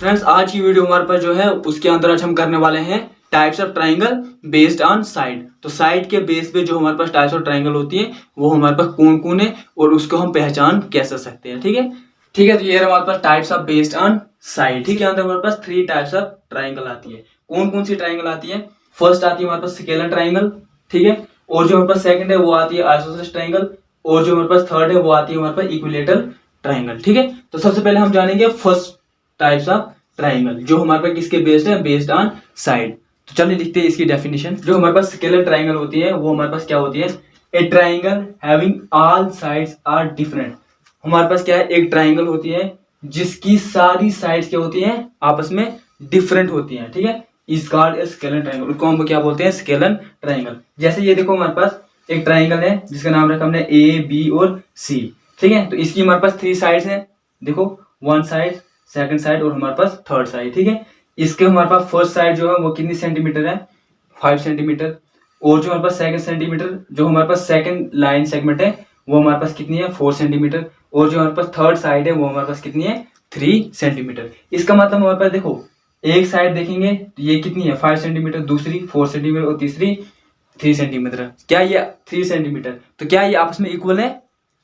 Friends आज की video हमारे पास जो है उसके अंदर आज हम करने वाले हैं types of triangle based on side. तो साइड के बेस पे जो हमारे पास टाइप्स ऑफ ट्राइंगल होती है वो हमारे पास कौन कौन है और उसको हम पहचान कैसे सकते हैं। ठीक है। तो ये हमारे पास types of based on side. ठीक है, अंदर हमारे पास 3 टाइप्स ऑफ ट्राइंगल आती है। कौन कौन सी ट्राइंगल आती है? फर्स्ट आती है हमारे पास स्केलर ट्राइंगल। ठीक है, और जो हमारे पास सेकंड है वो आती है आइसोसेलेस ट्राइंगल, और जो हमारे पास थर्ड है वो आती है हमारे पास इक्विलेटरल ट्राइंगल। ठीक है, तो सबसे पहले हम जानेंगे फर्स्ट टाइप्स ऑफ ट्राइंगल जो हमारे पास किसके बेस्ड है? Based on side. तो चलिए लिखते हैं इसकी डेफिनेशन। जो हमारे पास स्केलर ट्राइंगल होती है वो हमारे पास क्या होती है? A triangle having all sides are different. हमारे पास क्या है? एक ट्राइंगल होती है जिसकी सारी साइड्स क्या होती हैं? आपस में डिफरेंट होती हैं। ठीक है, is called a scalar triangle. उसको हम क्या बोलते हैं? Scalar triangle. जैसे ये देखो हमारे पास एक ट्राइंगल है जिसका नाम रखा हमने ए बी और सी। ठीक है, तो इसकी हमारे पास 3 साइड्स हैं। देखो, वन साइड, सेकंड साइड और हमारे पास थर्ड साइड। ठीक है, इसके हमारे पास फर्स्ट साइड जो है वो कितनी सेंटीमीटर है? 5 सेंटीमीटर। और जो हमारे पास सेकंड सेंटीमीटर, जो हमारे पास सेकंड लाइन सेगमेंट है वो हमारे पास कितनी है? 4 सेंटीमीटर। और जो हमारे पास थर्ड साइड है वो हमारे पास कितनी है? 3 सेंटीमीटर। इसका मतलब हमारे पास देखो, एक साइड देखेंगे तो ये कितनी है? 5 सेंटीमीटर, दूसरी 4 सेंटीमीटर और तीसरी 3 सेंटीमीटर। क्या ये 3 सेंटीमीटर? तो क्या ये आपस में इक्वल है?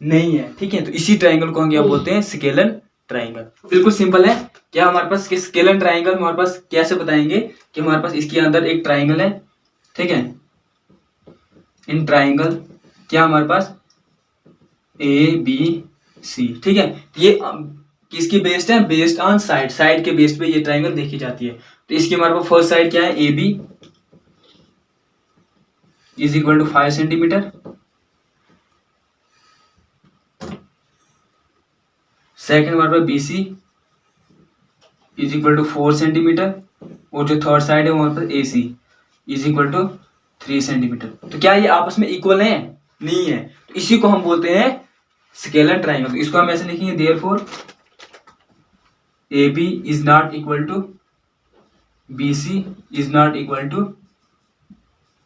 नहीं है। ठीक है, तो इसी ट्राइंगल को हम क्या बोलते हैं? Scalar triangle. बिल्कुल सिंपल है। क्या हमारे पास स्केलर ट्राइंगल हमारे पास कैसे बताएंगे कि हमारे पास इसके अंदर एक ट्राइंगल है। ठीक है, इन ट्राइंगल क्या हमारे पास ए बी सी। ठीक है, ये किसकी बेस्ड है? Based on side. साइड के बेस्ड पे ये ट्राइंगल देखी जाती है। तो इसकी हमारे पास फर्स्ट साइड क्या है? A B is equal to 5 centimetre. Second हमारे पास B C is equal to 4 centimetre. और जो थर्ड साइड है वो हमारे पास A C is equal to 3 centimetre. तो क्या ये आपस में इक्वल है? नहीं है। तो इसी को हम बोलते हैं स्केलर ट्राइंगल। तो इसको हम ऐसे लिखेंगे, therefore A B is not equal to B C is not equal to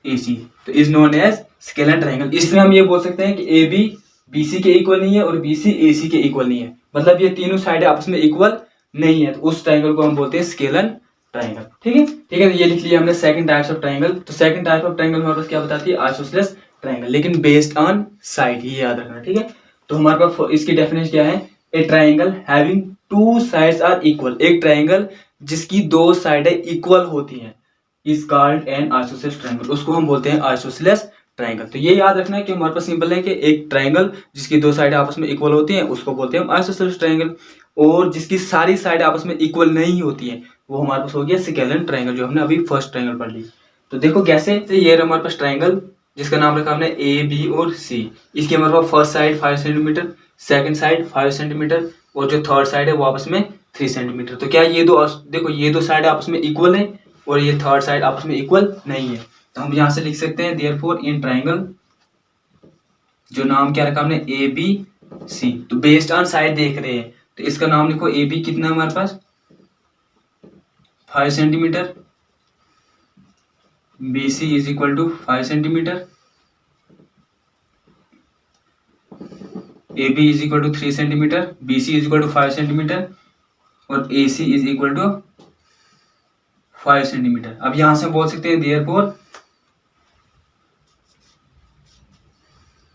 A C. तो is known as scalene triangle. इसमें हम ये बोल सकते हैं कि ए बी बी सी के इक्वल नहीं है और बी सी ए सी के इक्वल नहीं है। मतलब ये तीनों साइड आपस में इक्वल नहीं है। तो उस ट्राइंगल को हम बोलते हैं स्केलर ट्राइंगल। ठीक है। ठीक है, तो ये लिख लिया हमने सेकंड टाइप्स ऑफ ट्राइंगल। तो सेकंड टाइप ऑफ ट्राइंगल हमारे पास क्या बताती है? आइसोसेलेस ट्राइंगल, लेकिन बेस्ड ऑन साइड, ये याद रखना। ठीक है, तो हमारे पास इसकी डेफिनेशन क्या है? A triangle having 2 sides are equal. एक ट्राइंगल जिसकी 2 साइडें इक्वल होती हैं is called an isosceles triangle. उसको हम बोलते हैं आइसोसेलेस ट्राइंगल। तो ये याद रखना है कि हमारे पास सिंपल है कि एक ट्राइंगल जिसकी 2 साइड आपस में इक्वल होती हैं उसको बोलते हैं हम आइसोसेलेस ट्राइंगल, और जिसकी सारी साइड आपस में इक्वल नहीं होती है वो हमारे पास हो गया स्केलर ट्राइंगल, जो हमने अभी फर्स्ट ट्राइंगल पढ़ ली। तो देखो कैसे, तो ये हमारे पास ट्राइंगल जिसका नाम रखा हमने ए बी और सी। इसकी हमारे पास first side 5 centimetre, second side 5 centimetre और जो थर्ड साइड है वो आपस में 3 सेंटीमीटर। तो क्या ये दो, देखो ये 2 साइड आपस में इक्वल है और ये थर्ड साइड आपस में इक्वल नहीं है। तो हम यहाँ से लिख सकते हैं देयरफॉर इन ट्राइंगल, जो नाम क्या रखा हमने? A B C. तो बेस्ड ऑन साइड देख रहे हैं तो इसका नाम लिखो ए बी कितना हमारे पास? 5 centimetre, B C is equal to 5 centimetre, A B is equal to 3 centimetre, B C is equal to 5 centimetre और A C is equal to 5 centimetre. अब यहां से हम बोल सकते हैं therefore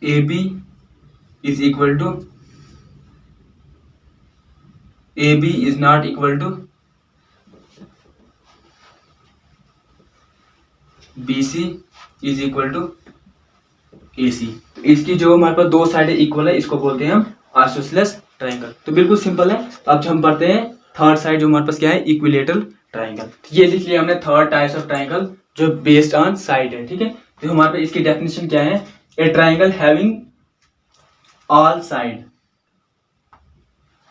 A B is equal to, A B is not equal to B C is equal to A C. तो इसकी जो हमारे पास 2 साइडें इक्वल है इसको बोलते हैं हम आइसोसेलेस ट्राइंगल। तो बिल्कुल सिंपल है। अब हम पढ़ते हैं थर्ड साइड जो हमारे पास क्या है? Equilateral triangle. ये लिख लिया हमने थर्ड टाइप्स ऑफ ट्राइंगल जो बेस्ड ऑन साइड है। ठीक है, तो हमारे पास इसकी डेफिनेशन क्या है? A triangle having all side.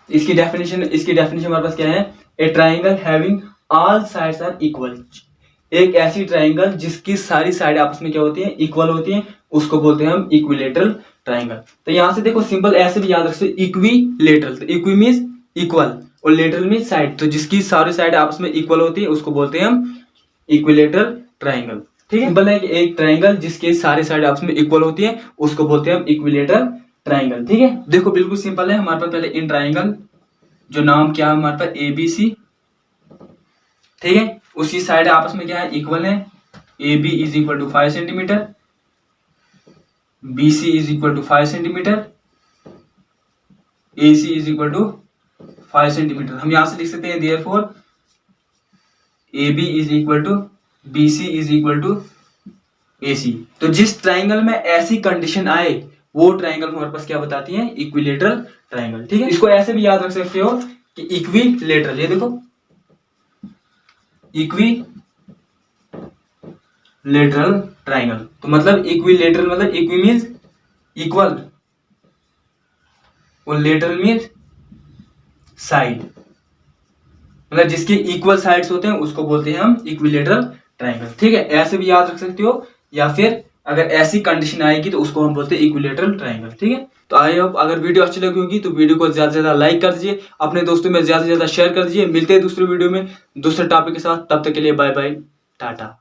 इसकी डेफिनेशन हमारे पास क्या है? A triangle having all sides are equal. एक ऐसी ट्राइंगल जिसकी सारी साइड आपस में क्या होती हैं? इक्वल होती हैं, उसको बोलते हैं हम इक्विलेटरल ट्राइंगल। तो यहां से देखो सिंपल ऐसे भी याद रख सकते, इक्विलेटरल। तो इक्वी मींस इक्वल और लेटरल मींस साइड। तो जिसकी सारी साइड आपस में इक्वल होती है उसको बोलते हैं हम इक्विलेटरल ट्राइंगल। ठीक है, सिंपल है कि एक ट्राइंगल जिसकी सारी साइड आपस में इक्वल होती है उसको बोलते हैं हम इक्विलेटरल ट्राइंगल। ठीक है, देखो बिल्कुल सिंपल है। हमारे पास पहले इन ट्राइंगल जो नाम क्या है हमारे पास? ए बी सी। ठीक है। उसकी साइड आपस में क्या है, इक्वल है। A B is equal to 5 centimetre, B C is equal to 5 centimetre, A C is equal to 5 centimetre. हम यहां से लिख सकते हैं therefore A B is equal to B C is equal to A C. तो जिस triangle में ऐसी कंडीशन आए वो ट्राइंगल हमारे पास क्या बताती है, इक्विलेटरल ट्राइंगल। ठीक है, इसको ऐसे भी याद रख सकते हो कि इक्विलेटरल, ये देखो इक्विलेटरल ट्राइंगल। तो मतलब इक्विलेटरल मतलब इक्वी मीन्स इक्वल और लेटरल मीन्स साइड, मतलब जिसके इक्वल साइड्स होते हैं उसको बोलते हैं हम इक्विलेटरल ट्राइंगल। ठीक है, ऐसे भी याद रख सकते हो, या फिर अगर ऐसी कंडीशन आएगी तो उसको हम बोलते हैं इक्विलेटरल ट्राइंगल। ठीक है, तो आई होप अगर वीडियो अच्छी लगी होगी तो वीडियो को ज्यादा से ज्यादा लाइक कर दीजिए, अपने दोस्तों में ज्यादा से ज्यादा शेयर कर दीजिए। मिलते हैं दूसरे वीडियो में दूसरे टॉपिक के साथ, तब तक के लिए बाय बाय, टाटा।